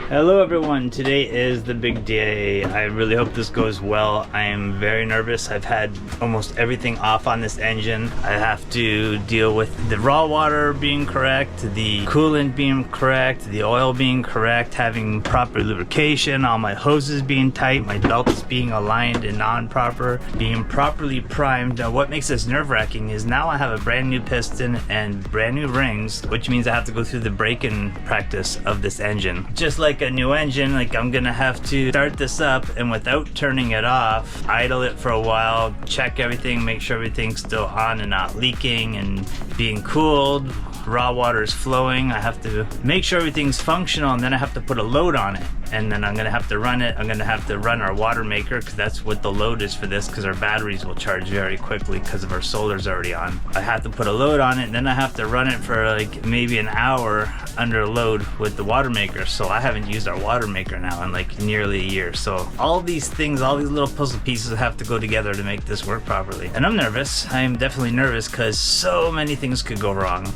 Hello everyone, today is the big day. I really hope this goes well. I am very nervous. I've had almost everything off on this engine. I have to deal with the raw water being correct, the coolant being correct, the oil being correct, having proper lubrication, all my hoses being tight, my belts being aligned and non-proper, being properly primed. Now what makes this nerve-wracking is now I have a brand new piston and brand new rings, which means I have to go through the break-in practice of this engine. Just like a new engine, like I'm gonna have to start this up and without turning it off, idle it for a while, check everything, make sure everything's still on and not leaking and being cooled. Raw water is flowing. I have to make sure everything's functional, and then I have to put a load on it, and then I'm gonna have to run it. I'm gonna have to run our water maker because that's what the load is for this, because our batteries will charge very quickly because of our solar's already on. I have to put a load on it, and then I have to run it for like maybe an hour under load with the water maker. So I haven't used our water maker now in like nearly a year. So all these things, all these little puzzle pieces have to go together to make this work properly. And I'm nervous. I am definitely nervous because so many things could go wrong.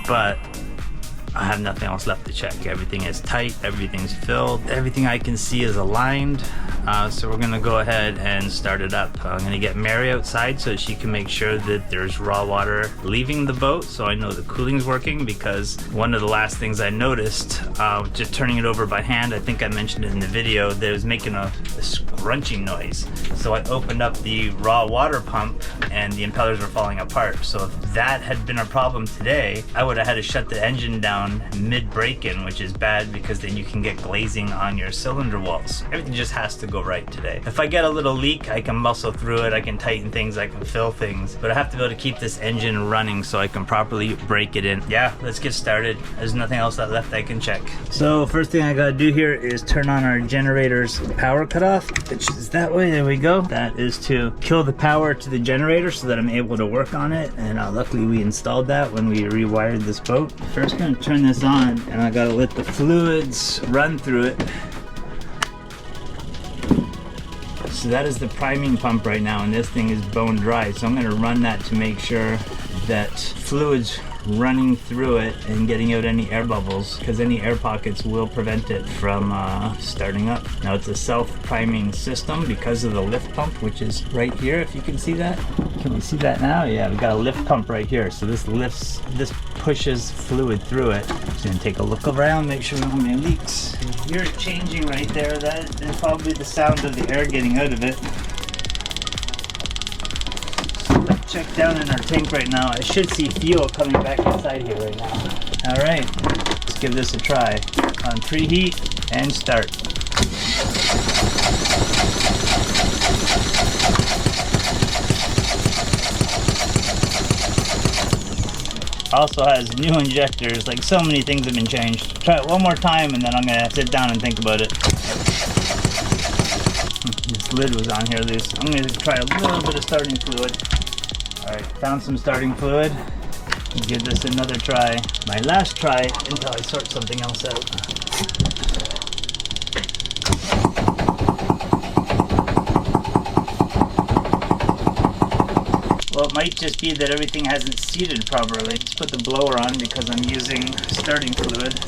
But I have nothing else left to check. Everything is tight, everything's filled, everything I can see is aligned. So we're gonna go ahead and start it up. I'm gonna get Mary outside so she can make sure that there's raw water leaving the boat, so I know the cooling's working, because one of the last things I noticed, just turning it over by hand, I think I mentioned it in the video, that it was making a scrunching noise. So I opened up the raw water pump and the impellers were falling apart. So if that had been a problem today, I would have had to shut the engine down mid break-in, which is bad because then you can get glazing on your cylinder walls. Everything just has to go right today. If I get a little leak, I can muscle through it, I can tighten things, I can fill things, but I have to be able to keep this engine running so I can properly break it in. Yeah, let's get started. There's nothing else left I can check. So first thing I gotta do here is turn on our generator's power cutoff, which is that way. There we go. That is to kill the power to the generator so that I'm able to work on it, and luckily we installed that when we rewired this boat. First gonna turn this on, and I gotta let the fluids run through it. So that is the priming pump right now, and this thing is bone dry. So I'm gonna run that to make sure that fluids running through it and getting out any air bubbles, because any air pockets will prevent it from starting up. Now it's a self-priming system because of the lift pump, which is right here, if you can see that. Can we see that now? Yeah, we've got a lift pump right here. So this pushes fluid through it. Just gonna take a look around, make sure we don't have any leaks. You hear it changing right there. That is probably the sound of the air getting out of it. Check down in our tank right now. I should see fuel coming back inside here right now. All right, let's give this a try. On preheat and start. Also has new injectors. Like, so many things have been changed. Try it one more time and then I'm gonna sit down and think about it. This lid was on here loose. I'm gonna try a little bit of starting fluid. Alright, found some starting fluid. Give this another try. My last try until I sort something else out. Well, it might just be that everything hasn't seated properly. Let's put the blower on because I'm using starting fluid.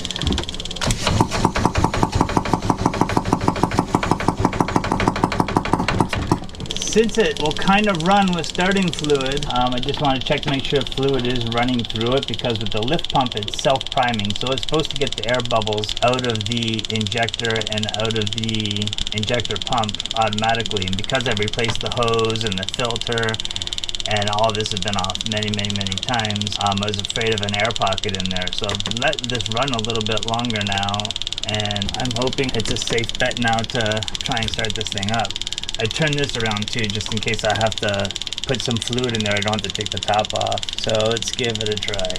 Since it will kind of run with starting fluid, I just want to check to make sure fluid is running through it, because with the lift pump it's self-priming, so it's supposed to get the air bubbles out of the injector and out of the injector pump automatically. And because I've replaced the hose and the filter and all of this has been off many times, I was afraid of an air pocket in there. So I've let this run a little bit longer now, and I'm hoping it's a safe bet now to try and start this thing up. I turned this around too, just in case I have to put some fluid in there. I don't have to take the top off. So let's give it a try.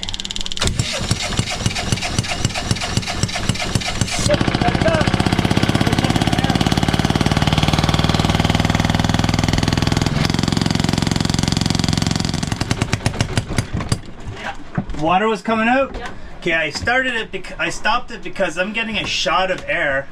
Water was coming out? Yeah. Okay, I stopped it because I'm getting a shot of air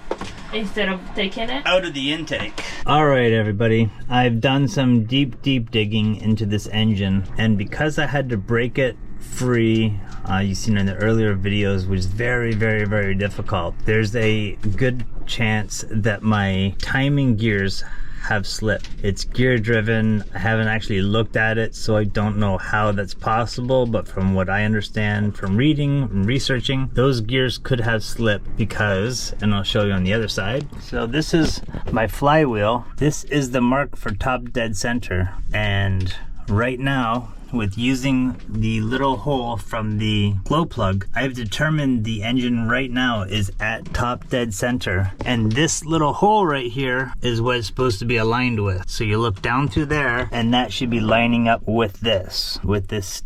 instead of taking it out of the intake. All right, everybody, I've done some deep digging into this engine, and because I had to break it free. You've seen in the earlier videos, which is very, very, very difficult. There's a good chance that my timing gears have slipped. It's gear driven. I haven't actually looked at it, so I don't know how that's possible, but from what I understand from reading and researching, those gears could have slipped because, and I'll show you on the other side. So this is my flywheel. This is the mark for top dead center, and right now, with using the little hole from the glow plug, I've determined the engine right now is at top dead center. And this little hole right here is what it's supposed to be aligned with. So you look down through there, and that should be lining up with this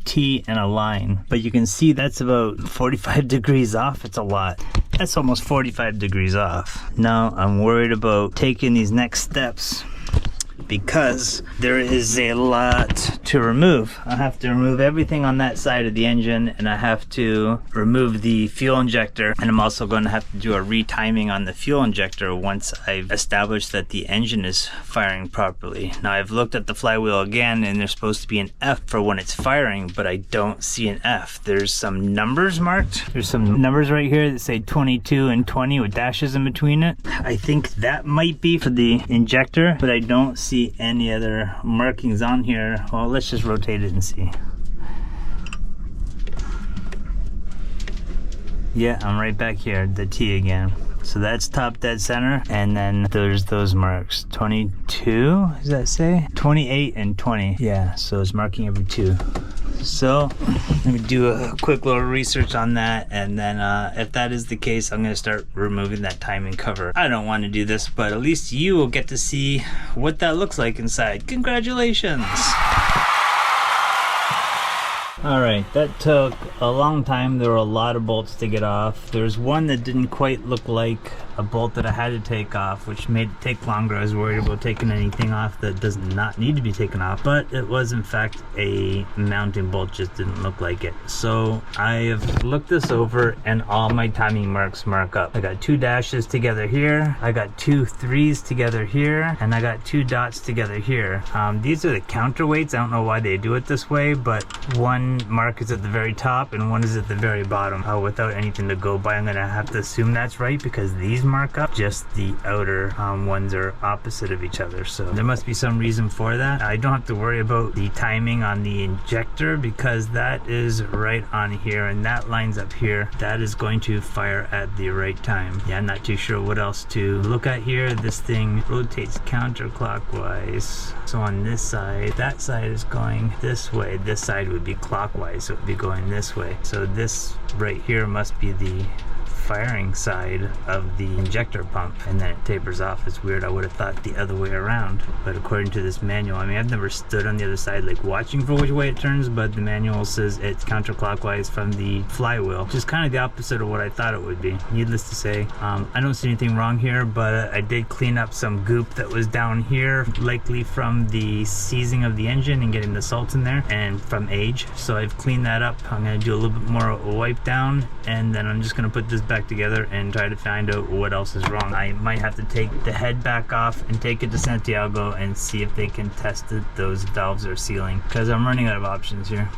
T and a line. But you can see that's about 45 degrees off. It's a lot. That's almost 45 degrees off. Now I'm worried about taking these next steps, because there is a lot to remove. I have to remove everything on that side of the engine, and I have to remove the fuel injector, and I'm also going to have to do a retiming on the fuel injector once I've established that the engine is firing properly. Now I've looked at the flywheel again, and there's supposed to be an F for when it's firing, but I don't see an F. There's some numbers marked. There's some numbers right here that say 22 and 20 with dashes in between it. I think that might be for the injector, but I don't see any other markings on here. Well, let's just rotate it and see. Yeah, I'm right back here, the T again. So that's top dead center, and then there's those marks. 22, does that say? 28 and 20. Yeah, so it's marking every 2. So let me do a quick little research on that, and then if that is the case, I'm going to start removing that timing cover. I don't want to do this, but at least you will get to see what that looks like inside. Congratulations! Alright, that took a long time. There were a lot of bolts to get off. There's one that didn't quite look like a bolt that I had to take off, which made it take longer. I was worried about taking anything off that does not need to be taken off, but it was in fact a mounting bolt, just didn't look like it. So I have looked this over, and all my timing marks mark up. I got 2 dashes together here, I got 2 3s together here, and I got 2 dots together here. These are the counterweights. I don't know why they do it this way, but one mark is at the very top and one is at the very bottom. Without anything to go by, I'm gonna have to assume that's right, because these mark up, just the outer ones are opposite of each other. So there must be some reason for that. I don't have to worry about the timing on the injector, because that is right on here, and that lines up here. That is going to fire at the right time. Yeah, I'm not too sure what else to look at here. This thing rotates counterclockwise. So on this side, that side is going this way. This side would be clockwise, so it would be going this way. So this right here must be the firing side of the injector pump, and then it tapers off. It's weird. I would have thought the other way around, but according to this manual, I mean, I've never stood on the other side like watching for which way it turns, but the manual says it's counterclockwise from the flywheel, which is kind of the opposite of what I thought it would be. Needless to say, I don't see anything wrong here, but I did clean up some goop that was down here, likely from the seizing of the engine and getting the salt in there, and from age. So I've cleaned that up. I'm going to do a little bit more wipe down, and then I'm just going to put this back together and try to find out what else is wrong. I might have to take the head back off and take it to Santiago and see if they can test it, those valves are sealing, because I'm running out of options here.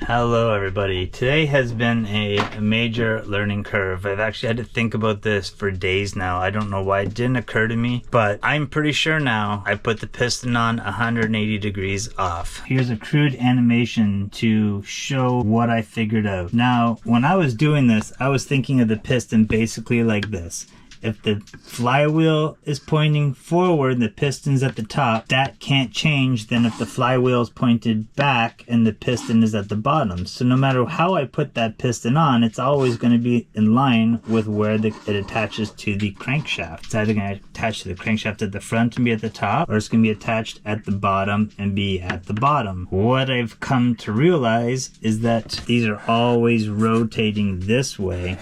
Hello everybody. Today has been a major learning curve. I've actually had to think about this for days now. I don't know why it didn't occur to me, but I'm pretty sure now I put the piston on 180 degrees off. Here's a crude animation to show what I figured out. Now, when I was doing this, I was thinking of the piston basically like this. If the flywheel is pointing forward, the piston's at the top, that can't change then if the flywheel is pointed back and the piston is at the bottom. So no matter how I put that piston on, it's always going to be in line with where it attaches to the crankshaft. It's either going to attach to the crankshaft at the front and be at the top, or it's going to be attached at the bottom and be at the bottom. What I've come to realize is that these are always rotating this way.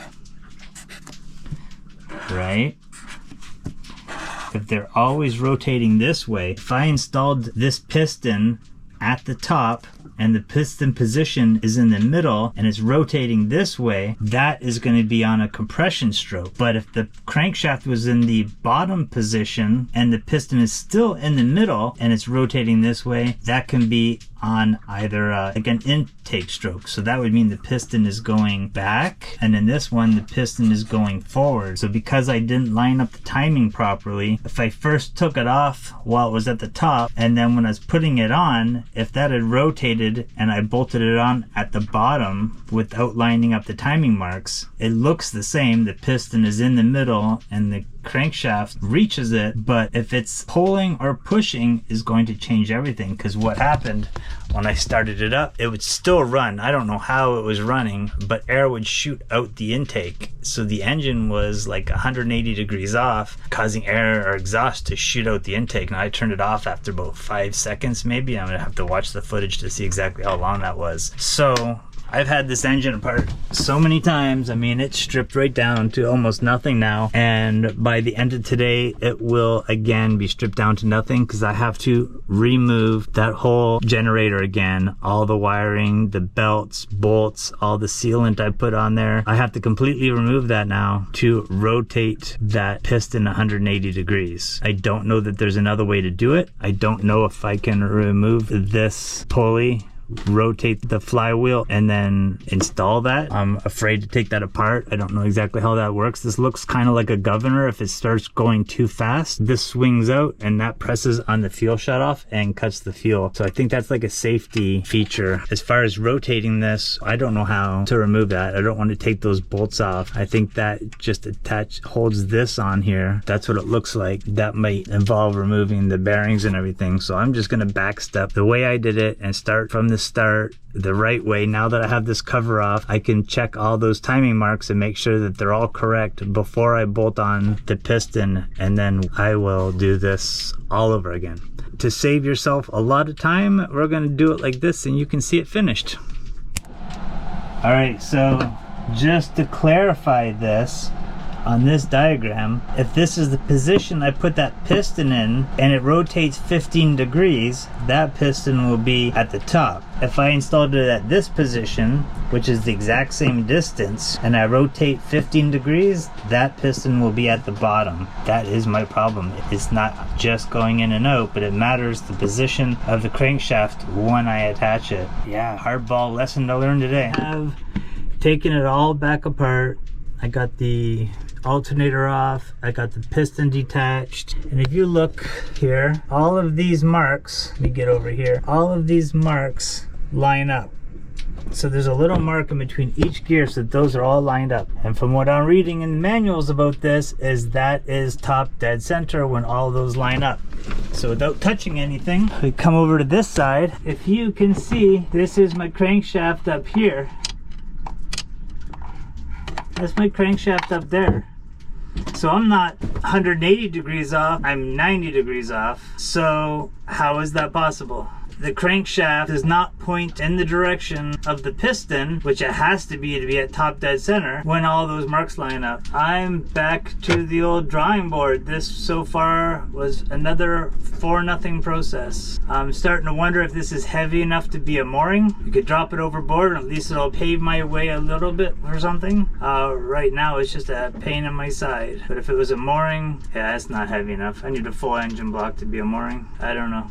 Right? If they're always rotating this way, if I installed this piston at the top and the piston position is in the middle and it's rotating this way, that is going to be on a compression stroke. But if the crankshaft was in the bottom position and the piston is still in the middle and it's rotating this way, that can be on either like an intake stroke. So that would mean the piston is going back, and in this one the piston is going forward. So because I didn't line up the timing properly, if I first took it off while it was at the top, and then when I was putting it on, if that had rotated and I bolted it on at the bottom without lining up the timing marks, it looks the same. The piston is in the middle and the crankshaft reaches it, but if it's pulling or pushing is going to change everything, because what happened when I started it up, it would still run. I don't know how it was running, but air would shoot out the intake. So the engine was like 180 degrees off, causing air or exhaust to shoot out the intake. And I turned it off after about 5 seconds maybe. I'm gonna have to watch the footage to see exactly how long that was. So I've had this engine apart so many times. I mean, it's stripped right down to almost nothing now. And by the end of today, it will again be stripped down to nothing, because I have to remove that whole generator again. All the wiring, the belts, bolts, all the sealant I put on there. I have to completely remove that now to rotate that piston 180 degrees. I don't know that there's another way to do it. I don't know if I can remove this pulley, rotate the flywheel, and then install that. I'm afraid to take that apart. I don't know exactly how that works. This looks kind of like a governor. If it starts going too fast, this swings out and that presses on the fuel shutoff and cuts the fuel. So I think that's like a safety feature. As far as rotating this, I don't know how to remove that. I don't want to take those bolts off. I think that just holds this on here. That's what it looks like. That might involve removing the bearings and everything. So I'm just going to backstep the way I did it and start from the start the right way. Now that I have this cover off, I can check all those timing marks and make sure that they're all correct before I bolt on the piston, and then I will do this all over again. To save yourself a lot of time, we're going to do it like this and you can see it finished. All right, so just to clarify this, on this diagram, if this is the position I put that piston in and it rotates 15 degrees, that piston will be at the top. If I installed it at this position, which is the exact same distance, and I rotate 15 degrees, that piston will be at the bottom. That is my problem. It's not just going in and out, but it matters the position of the crankshaft when I attach it. Yeah, hardball lesson to learn today. I've taken it all back apart. I got the alternator off, I got the piston detached, and if you look here, all of these marks, let me get over here, all of these marks line up. So there's a little mark in between each gear, so those are all lined up. And from what I'm reading in the manuals about this, is that is top dead center when all those line up. So without touching anything, we come over to this side. If you can see, this is my crankshaft up here. That's my crankshaft up there. So I'm not 180 degrees off, I'm 90 degrees off. So how is that possible? The crankshaft does not point in the direction of the piston, which it has to be at top dead center, when all those marks line up. I'm back to the old drawing board. This so far was another 4-0 process. I'm starting to wonder if this is heavy enough to be a mooring. You could drop it overboard and at least it'll pave my way a little bit or something. Right now it's just a pain in my side. But if it was a mooring, yeah, it's not heavy enough. I need a full engine block to be a mooring. I don't know.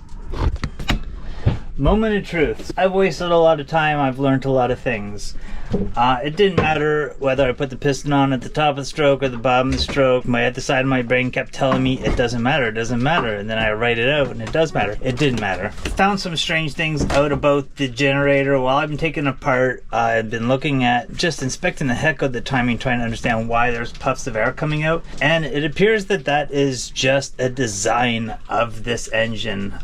Moment of truth. I've wasted a lot of time. I've learned a lot of things. It didn't matter whether I put the piston on at the top of the stroke or the bottom of the stroke. My other side of my brain kept telling me it doesn't matter, it doesn't matter. And then I write it out and it does matter. It didn't matter. I found some strange things out about the generator while I've been taking it apart. I've been looking at, just inspecting the heck of the timing, trying to understand why there's puffs of air coming out. And it appears that that is just a design of this engine.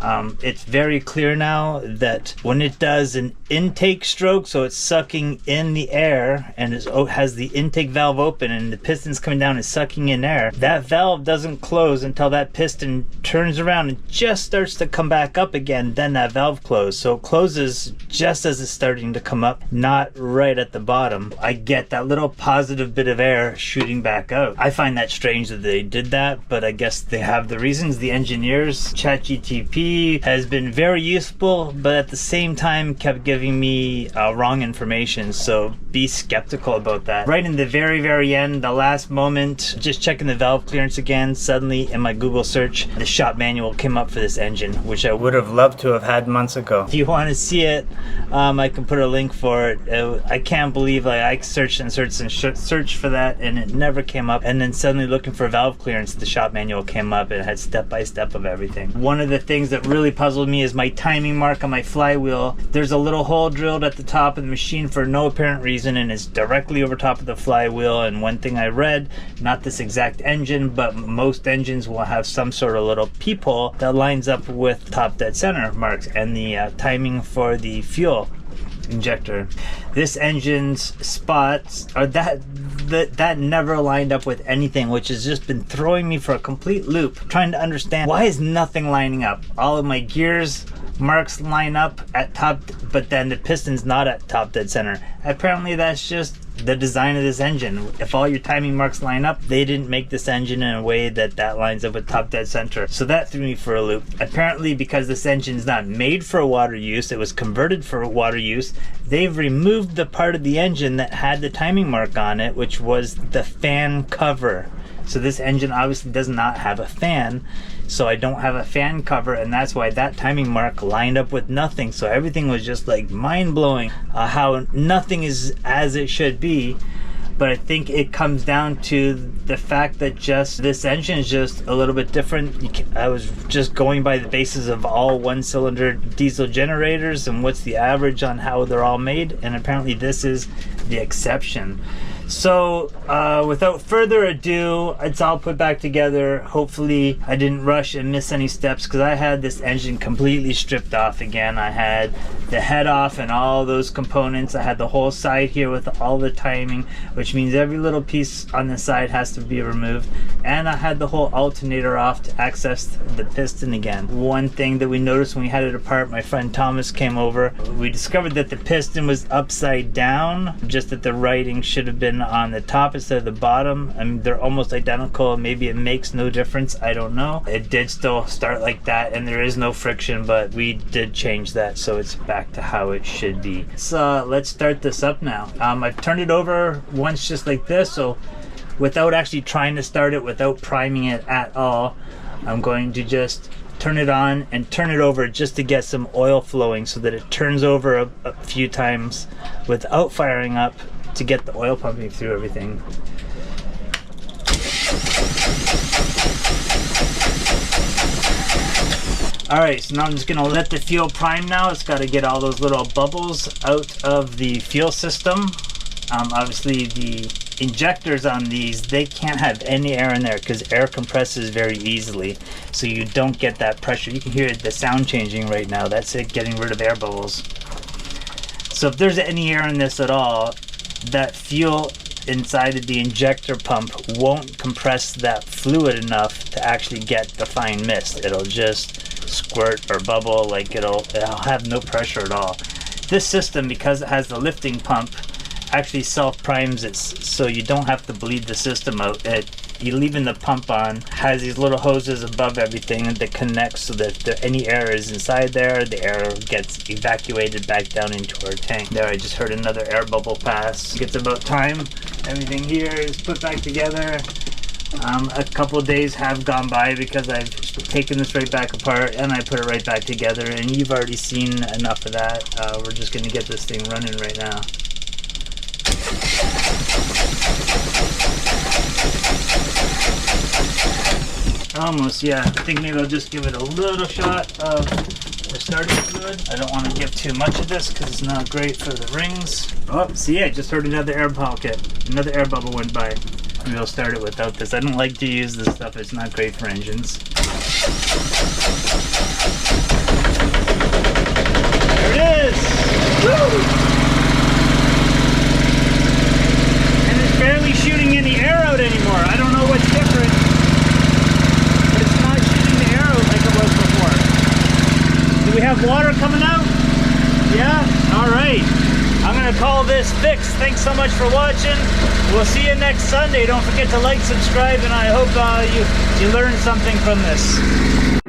It's very clear now that when it does an intake stroke, so it's sucking in the air and it has the intake valve open and the piston's coming down and sucking in air, that valve doesn't close until that piston turns around and just starts to come back up again. Then that valve closes. So it closes just as it's starting to come up, not right at the bottom. I get that little positive bit of air shooting back out. I find that strange that they did that, but I guess they have the reasons. The engineers, ChatGTP has been very useful, but at the same time kept giving me wrong information. So be skeptical about that. Right in the very end, the last moment, just checking the valve clearance again, suddenly in my Google search, the shop manual came up for this engine, which I would have loved to have had months ago. If you want to see it, I can put a link for it. I can't believe I searched and searched for that and it never came up. And then suddenly looking for valve clearance, the shop manual came up and it had step-by-step of everything. One of the things that really puzzled me is my timing mark on my flywheel. There's a little hole drilled at the top of the machine for no apparent reason, and it's directly over top of the flywheel. And one thing I read, not this exact engine, but most engines will have some sort of little peephole that lines up with top dead center marks and the timing for the fuel injector. This engine's spots are that never lined up with anything, which has just been throwing me for a complete loop, trying to understand why is nothing lining up. All of my gears marks line up at top, but then the piston's not at top dead center. Apparently that's just the design of this engine. If all your timing marks line up, they didn't make this engine in a way that lines up with top dead center. So that threw me for a loop. Apparently because this engine's not made for water use, it was converted for water use, they've removed the part of the engine that had the timing mark on it, which was the fan cover. So this engine obviously does not have a fan, so I don't have a fan cover, and that's why that timing mark lined up with nothing. So everything was just like mind-blowing, how nothing is as it should be. But I think it comes down to the fact that just this engine is just a little bit different. I was just going by the basis of all one-cylinder diesel generators and what's the average on how they're all made, and apparently this is the exception. So without further ado, it's all put back together. Hopefully I didn't rush and miss any steps, because I had this engine completely stripped off again. I had the head off and all those components. I had the whole side here with all the timing, which means every little piece on the side has to be removed. And I had the whole alternator off to access the piston again. One thing that we noticed when we had it apart, my friend Thomas came over, we discovered that the piston was upside down, just that the writing should have been on the top instead of the bottom. I mean, they're almost identical. Maybe it makes no difference, I don't know. It did still start like that, and there is no friction, but we did change that, so it's back to how it should be. So let's start this up now. I've turned it over once just like this, so without actually trying to start it, without priming it at all, I'm going to just turn it on and turn it over just to get some oil flowing, so that it turns over a few times without firing up, to get the oil pumping through everything. Alright, so now I'm just gonna let the fuel prime now. It's got to get all those little bubbles out of the fuel system. Obviously the injectors on these, they can't have any air in there because air compresses very easily, so you don't get that pressure. You can hear the sound changing right now. That's it, getting rid of air bubbles. So if there's any air in this at all, that fuel inside of the injector pump won't compress that fluid enough to actually get the fine mist. It'll just squirt or bubble, like it'll have no pressure at all. This system, because it has the lifting pump, actually self-primes it, so you don't have to bleed the system out. You're leaving the pump on, has these little hoses above everything that connects, so that if any air is inside there, the air gets evacuated back down into our tank. There, I just heard another air bubble pass. It's about time. Everything here is put back together. A couple of days have gone by because I've taken this right back apart and I put it right back together, and you've already seen enough of that. We're just going to get this thing running right now. Almost, yeah. I think maybe I'll just give it a little shot of the starting fluid. I don't want to give too much of this because it's not great for the rings. Oh, see, I just heard another air pocket. Another air bubble went by. Maybe I'll start it without this. I don't like to use this stuff. It's not great for engines. There it is! Woo! Barely shooting any air out anymore. I don't know what's different, but it's not shooting the air out like it was before. Do we have water coming out? Yeah? Alright. I'm going to call this fixed. Thanks so much for watching. We'll see you next Sunday. Don't forget to like, subscribe, and I hope you learned something from this.